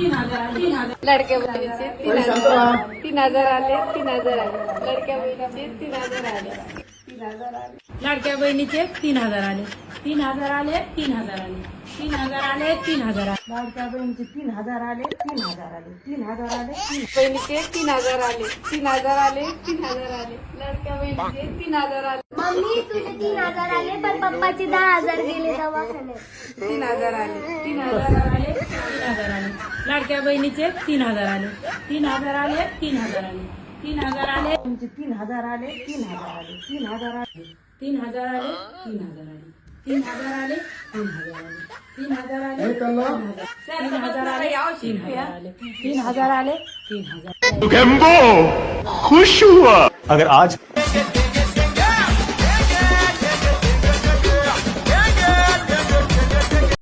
लाडक्या बहिणीचे 3,000 आले 3,000 आले लाडक्या बहिणीचे 3,000 आले 3,000 आले लाडक्या बहिणीचे 3,000 आले 3,000 आले 3,000 आले 3,000 आले 3,000 आले लाडक्या बहिणीचे 3,000 आले 3,000 आले 3,000 आले बहिणीचे 3,000 आले 3,000 आले 3,000 आले लाडक्या बहिणीचे 3,000 आले मम्मी तुझे 3,000 आले पण पप्पाचे 10,000 गेले दवाखान्यात. 3,000 आले 3,000 आले 3,000 आले लाडक्या बहिणीचे 3,000 आले 3,000 आले 3,000 आले 3,000 आले 3,000 आले 3,000 आले 3,000 आले 3,000 आले 3,000 आले 3,000 आले 3,000 आले 3,000 आले 3,000 आले 3,000 आले 3,000 आले 3,000 खुश हुआ अगर आज